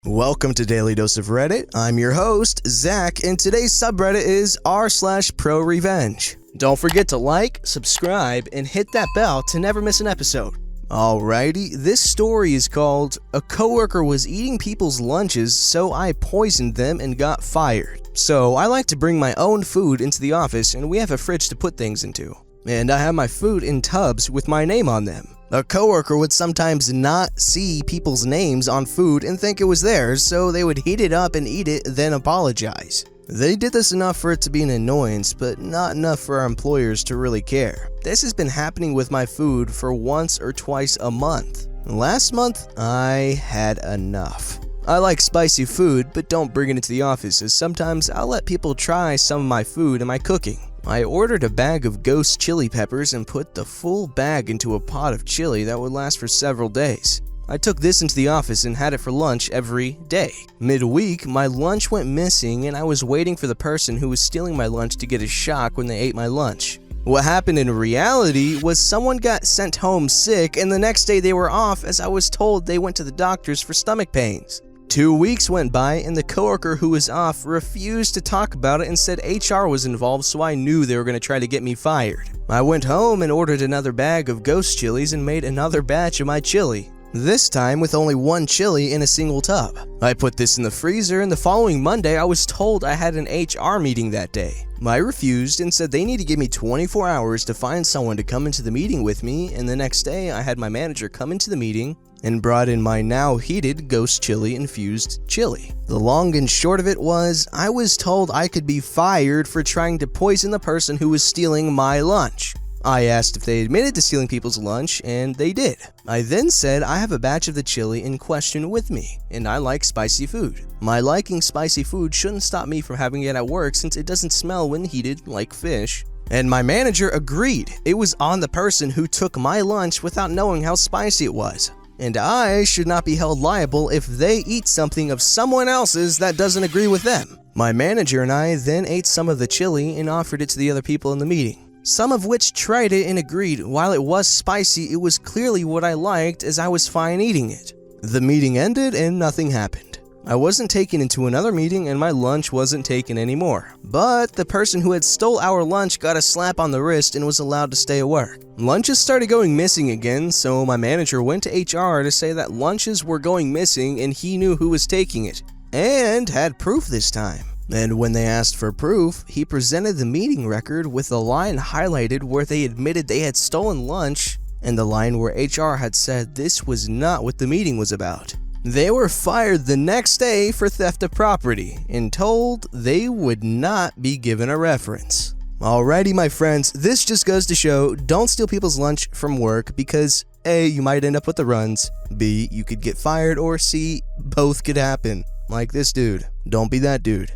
Welcome to Daily Dose of Reddit. I'm your host, Zach, and today's subreddit is r/ProRevenge. Don't forget to like, subscribe, and hit that bell to never miss an episode. Alrighty, this story is called "A coworker was eating people's lunches, so I poisoned them and got fired." So I like to bring my own food into the office, and we have a fridge to put things into. And I have my food in tubs with my name on them. A coworker would sometimes not see people's names on food and think it was theirs, so they would heat it up and eat it, then apologize. They did this enough for it to be an annoyance, but not enough for our employers to really care. This has been happening with my food for once or twice a month. Last month, I had enough. I like spicy food, but don't bring it into the office, as sometimes I'll let people try some of my food in my cooking. I ordered a bag of ghost chili peppers and put the full bag into a pot of chili that would last for several days. I took this into the office and had it for lunch every day. Midweek, my lunch went missing and I was waiting for the person who was stealing my lunch to get a shock when they ate my lunch. What happened in reality was someone got sent home sick and the next day they were off, as I was told they went to the doctors for stomach pains. 2 weeks went by and the coworker who was off refused to talk about it and said HR was involved, so I knew they were going to try to get me fired. I went home and ordered another bag of ghost chilies and made another batch of my chili. This time with only one chili in a single tub. I put this in the freezer, and the following Monday I was told I had an HR meeting that day. I refused and said they need to give me 24 hours to find someone to come into the meeting with me, and the next day I had my manager come into the meeting and brought in my now heated ghost chili infused chili. The long and short of it was, I was told I could be fired for trying to poison the person who was stealing my lunch. I asked if they admitted to stealing people's lunch, and they did. I then said I have a batch of the chili in question with me, and I like spicy food. My liking spicy food shouldn't stop me from having it at work since it doesn't smell when heated like fish. And my manager agreed. It was on the person who took my lunch without knowing how spicy it was. And I should not be held liable if they eat something of someone else's that doesn't agree with them. My manager and I then ate some of the chili and offered it to the other people in the meeting, some of which tried it and agreed. While it was spicy, it was clearly what I liked, as I was fine eating it. The meeting ended and nothing happened. I wasn't taken into another meeting and my lunch wasn't taken anymore. But the person who had stole our lunch got a slap on the wrist and was allowed to stay at work. Lunches started going missing again, so my manager went to HR to say that lunches were going missing and he knew who was taking it, and had proof this time. And when they asked for proof, he presented the meeting record with the line highlighted where they admitted they had stolen lunch, and the line where HR had said this was not what the meeting was about. They were fired the next day for theft of property and told they would not be given a reference. Alrighty, my friends, this just goes to show, don't steal people's lunch from work because A, you might end up with the runs, B, you could get fired, or C, both could happen. Like this dude. Don't be that dude.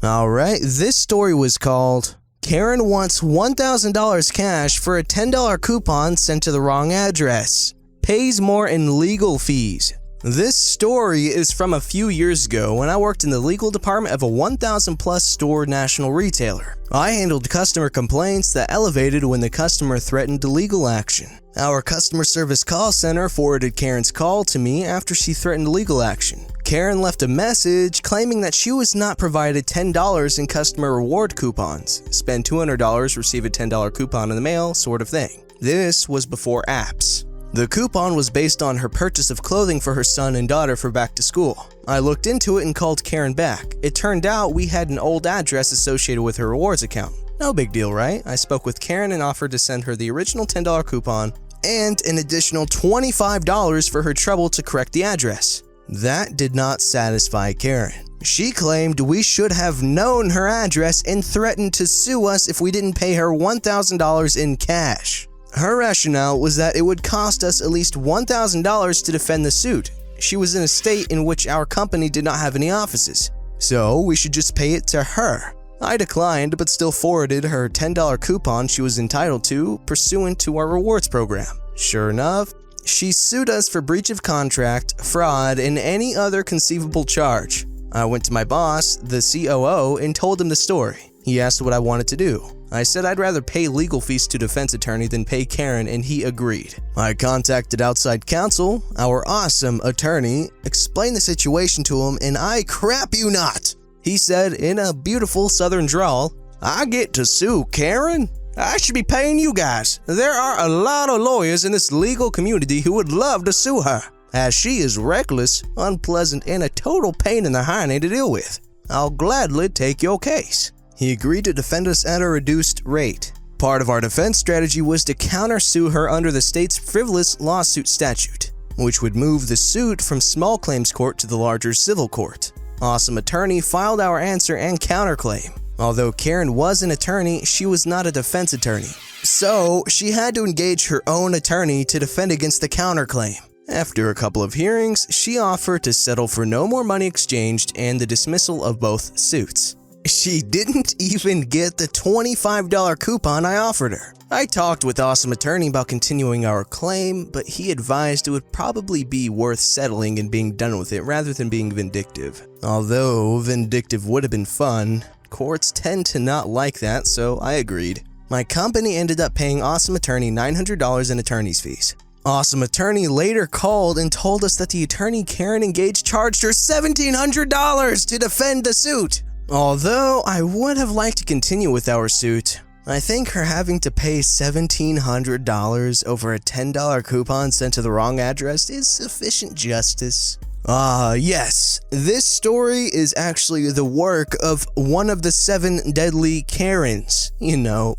Alright, this story was called "Karen Wants $1,000 Cash for a $10 Coupon Sent to the Wrong Address. Pays More in Legal Fees." This story is from a few years ago when I worked in the legal department of a 1,000 plus store national retailer. I handled customer complaints that elevated when the customer threatened legal action. Our customer service call center forwarded Karen's call to me after she threatened legal action. Karen left a message claiming that she was not provided $10 in customer reward coupons. Spend $200, receive a $10 coupon in the mail, sort of thing. This was before apps. The coupon was based on her purchase of clothing for her son and daughter for back to school. I looked into it and called Karen back. It turned out we had an old address associated with her rewards account. No big deal, right? I spoke with Karen and offered to send her the original $10 coupon and an additional $25 for her trouble to correct the address. That did not satisfy Karen. She claimed we should have known her address and threatened to sue us if we didn't pay her $1,000 in cash. Her rationale was that it would cost us at least $1,000 to defend the suit. She was in a state in which our company did not have any offices, so we should just pay it to her. I declined, but still forwarded her $10 coupon she was entitled to pursuant to our rewards program. Sure enough, she sued us for breach of contract, fraud, and any other conceivable charge. I went to my boss, the COO, and told him the story. He asked what I wanted to do. I said I'd rather pay legal fees to defense attorney than pay Karen, and he agreed. I contacted outside counsel, our awesome attorney, explained the situation to him, and I crap you not. He said in a beautiful southern drawl, "I get to sue Karen? I should be paying you guys. There are a lot of lawyers in this legal community who would love to sue her, as she is reckless, unpleasant, and a total pain in the hiney to deal with. I'll gladly take your case." He agreed to defend us at a reduced rate. Part of our defense strategy was to countersue her under the state's frivolous lawsuit statute, which would move the suit from small claims court to the larger civil court. Awesome Attorney filed our answer and counterclaim. Although Karen was an attorney, she was not a defense attorney. So she had to engage her own attorney to defend against the counterclaim. After a couple of hearings, she offered to settle for no more money exchanged and the dismissal of both suits. She didn't even get the $25 coupon I offered her. I talked with Awesome Attorney about continuing our claim, but he advised it would probably be worth settling and being done with it rather than being vindictive. Although vindictive would have been fun, courts tend to not like that, so I agreed. My company ended up paying Awesome Attorney $900 in attorney's fees. Awesome Attorney later called and told us that the attorney Karen engaged charged her $1,700 to defend the suit. Although I would have liked to continue with our suit, I think her having to pay $1,700 over a $10 coupon sent to the wrong address is sufficient justice. Yes, this story is actually the work of one of the 7 deadly Karens. You know,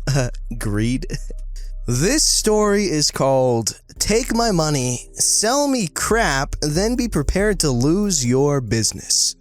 greed. This story is called "Take My Money, Sell Me Crap, Then Be Prepared to Lose Your Business."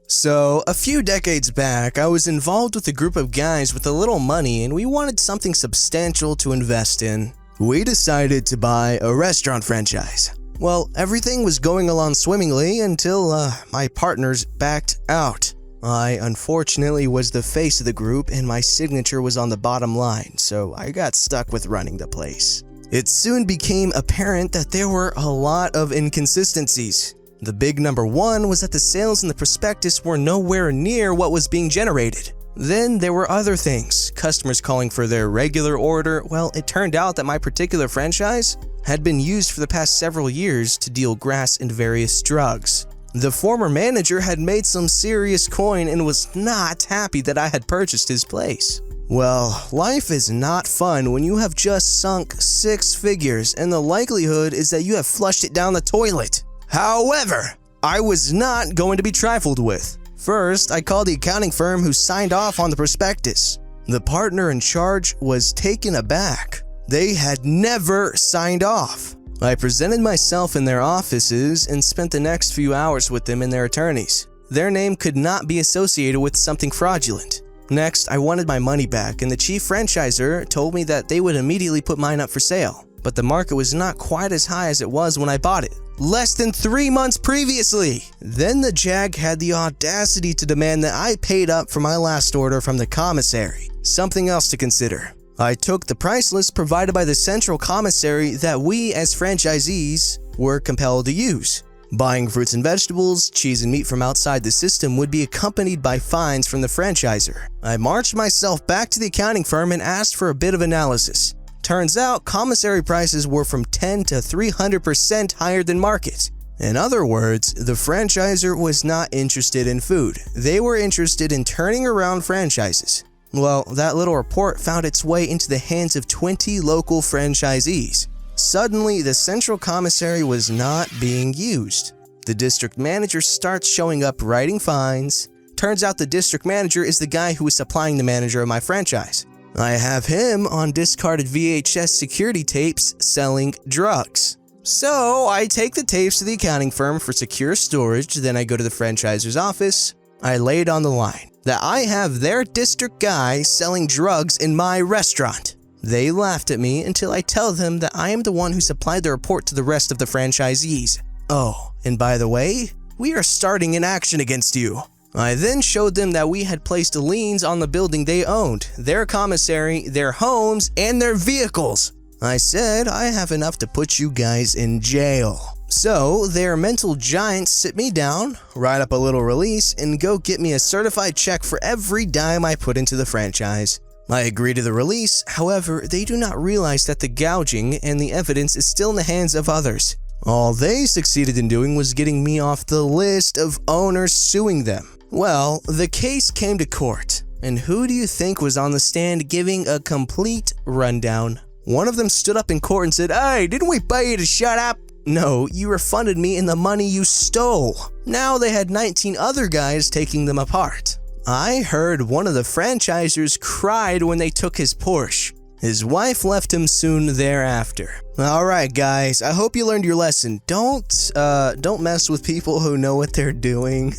So, a few decades back, I was involved with a group of guys with a little money and we wanted something substantial to invest in. We decided to buy a restaurant franchise. Well, everything was going along swimmingly until my partners backed out. I unfortunately was the face of the group and my signature was on the bottom line, so I got stuck with running the place. It soon became apparent that there were a lot of inconsistencies. The big number one was that the sales in the prospectus were nowhere near what was being generated. Then there were other things, customers calling for their regular order. Well, it turned out that my particular franchise had been used for the past several years to deal grass and various drugs. The former manager had made some serious coin and was not happy that I had purchased his place. Well, life is not fun when you have just sunk 6 figures and the likelihood is that you have flushed it down the toilet. However, I was not going to be trifled with. First, I called the accounting firm who signed off on the prospectus. The partner in charge was taken aback. They had never signed off. I presented myself in their offices and spent the next few hours with them and their attorneys. Their name could not be associated with something fraudulent. Next, I wanted my money back, and the chief franchisor told me that they would immediately put mine up for sale. But the market was not quite as high as it was when I bought it, less than 3 months previously. Then the jag had the audacity to demand that I paid up for my last order from the commissary. Something else to consider. I took the price list provided by the central commissary that we as franchisees were compelled to use. Buying fruits and vegetables, cheese and meat from outside the system would be accompanied by fines from the franchisor. I marched myself back to the accounting firm and asked for a bit of analysis. Turns out commissary prices were from 10 to 300% higher than market. In other words, the franchisor was not interested in food. They were interested in turning around franchises. Well, that little report found its way into the hands of 20 local franchisees. Suddenly, the central commissary was not being used. The district manager starts showing up writing fines. Turns out the district manager is the guy who was supplying the manager of my franchise. I have him on discarded VHS security tapes selling drugs. So I take the tapes to the accounting firm for secure storage, then I go to the franchisor's office. I lay it on the line that I have their district guy selling drugs in my restaurant. They laughed at me until I tell them that I am the one who supplied the report to the rest of the franchisees. Oh, and by the way, we are starting an action against you. I then showed them that we had placed liens on the building they owned, their commissary, their homes, and their vehicles. I said I have enough to put you guys in jail. So their mental giants sit me down, write up a little release, and go get me a certified check for every dime I put into the franchise. I agree to the release, however, they do not realize that the gouging and the evidence is still in the hands of others. All they succeeded in doing was getting me off the list of owners suing them. Well, the case came to court, and who do you think was on the stand giving a complete rundown? One of them stood up in court and said, "Hey, didn't we pay you to shut up?" "No, you refunded me in the money you stole." Now they had 19 other guys taking them apart. I heard one of the franchisors cried when they took his Porsche. His wife left him soon thereafter. Alright guys, I hope you learned your lesson. Don't mess with people who know what they're doing.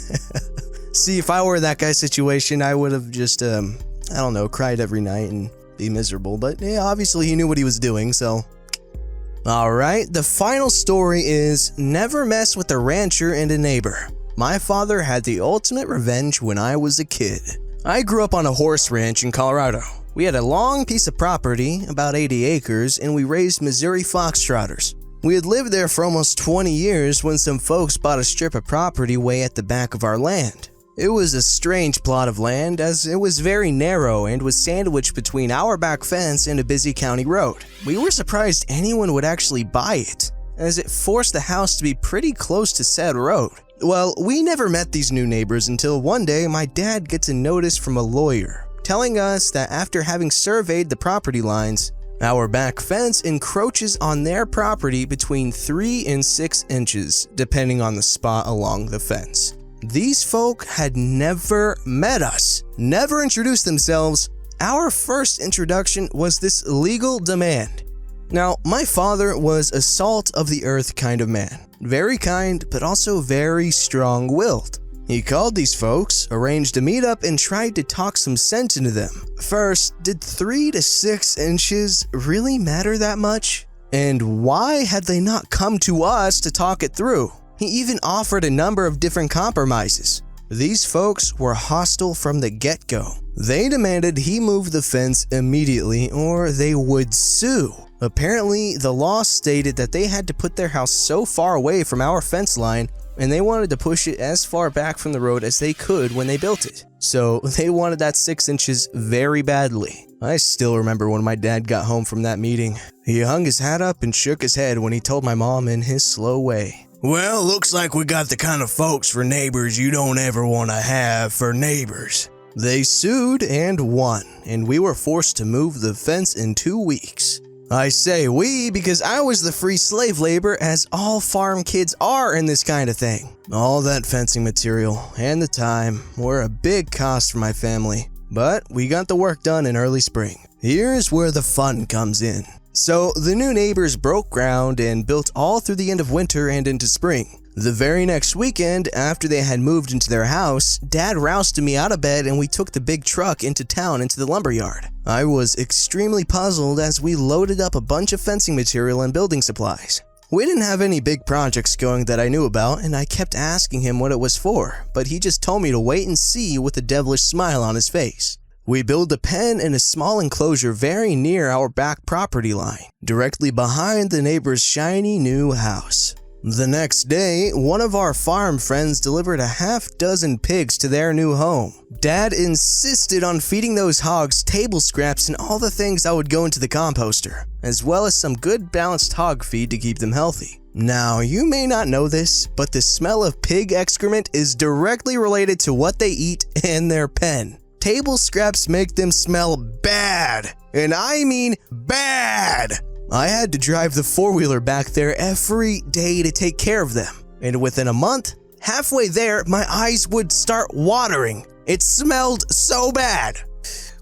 See, if I were in that guy's situation, I would have just, cried every night and be miserable. But yeah, obviously he knew what he was doing, so. Alright, the final story is never mess with a rancher and a neighbor. My father had the ultimate revenge when I was a kid. I grew up on a horse ranch in Colorado. We had a long piece of property, about 80 acres, and we raised Missouri foxtrotters. We had lived there for almost 20 years when some folks bought a strip of property way at the back of our land. It was a strange plot of land as it was very narrow and was sandwiched between our back fence and a busy county road. We were surprised anyone would actually buy it, as it forced the house to be pretty close to said road. Well, we never met these new neighbors until one day my dad gets a notice from a lawyer telling us that after having surveyed the property lines, our back fence encroaches on their property between 3 and 6 inches, depending on the spot along the fence. These folk had never met us, never introduced themselves. Our first introduction was this legal demand. Now, my father was a salt of the earth kind of man. Very kind, but also very strong-willed. He called these folks, arranged a meetup, and tried to talk some sense into them. First, did 3 to 6 inches really matter that much? And why had they not come to us to talk it through? He even offered a number of different compromises. These folks were hostile from the get-go. They demanded he move the fence immediately or they would sue. Apparently, the law stated that they had to put their house so far away from our fence line, and they wanted to push it as far back from the road as they could when they built it. So they wanted that 6 inches very badly. I still remember when my dad got home from that meeting. He hung his hat up and shook his head when he told my mom in his slow way, "Well, looks like we got the kind of folks for neighbors you don't ever want to have for neighbors." They sued and won, and we were forced to move the fence in 2 weeks. I say we because I was the free slave labor, as all farm kids are in this kind of thing. All that fencing material and the time were a big cost for my family, but we got the work done in early spring. Here's where the fun comes in. So the new neighbors broke ground and built all through the end of winter and into spring. The very next weekend, after they had moved into their house, Dad rousted me out of bed and we took the big truck into town into the lumberyard. I was extremely puzzled as we loaded up a bunch of fencing material and building supplies. We didn't have any big projects going that I knew about, and I kept asking him what it was for, but he just told me to wait and see with a devilish smile on his face. We built a pen in a small enclosure very near our back property line, directly behind the neighbor's shiny new house. The next day, one of our farm friends delivered a half-dozen pigs to their new home. Dad insisted on feeding those hogs table scraps and all the things that would go into the composter, as well as some good balanced hog feed to keep them healthy. Now, you may not know this, but the smell of pig excrement is directly related to what they eat in their pen. Table scraps make them smell bad, and I mean bad. I had to drive the four-wheeler back there every day to take care of them, and within a month, halfway there, my eyes would start watering. It smelled so bad.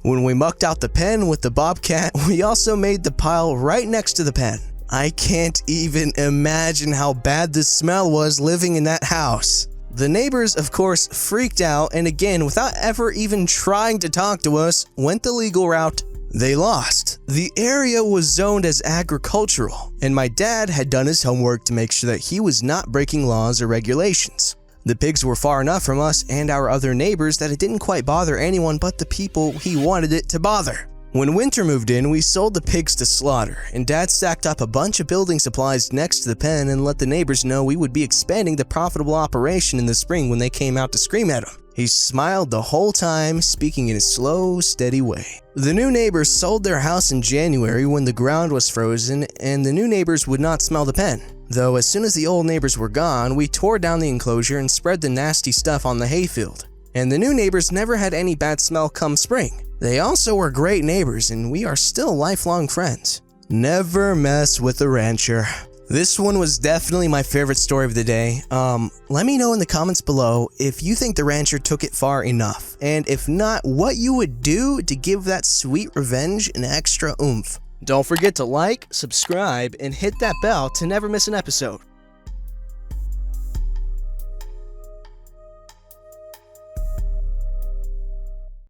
When we mucked out the pen with the bobcat, we also made the pile right next to the pen. I can't even imagine how bad the smell was living in that house. The neighbors, of course, freaked out, and again, without ever even trying to talk to us, went the legal route. They lost. The area was zoned as agricultural, and my dad had done his homework to make sure that he was not breaking laws or regulations. The pigs were far enough from us and our other neighbors that it didn't quite bother anyone but the people he wanted it to bother. When winter moved in, we sold the pigs to slaughter, and Dad stacked up a bunch of building supplies next to the pen and let the neighbors know we would be expanding the profitable operation in the spring when they came out to scream at him. He smiled the whole time, speaking in a slow, steady way. The new neighbors sold their house in January when the ground was frozen and the new neighbors would not smell the pen. Though as soon as the old neighbors were gone, we tore down the enclosure and spread the nasty stuff on the hayfield. And the new neighbors never had any bad smell come spring. They also were great neighbors and we are still lifelong friends. Never mess with a rancher. This one was definitely my favorite story of the day. Let me know in the comments below if you think the rancher took it far enough, and if not, what you would do to give that sweet revenge an extra oomph. Don't forget to like, subscribe, and hit that bell to never miss an episode.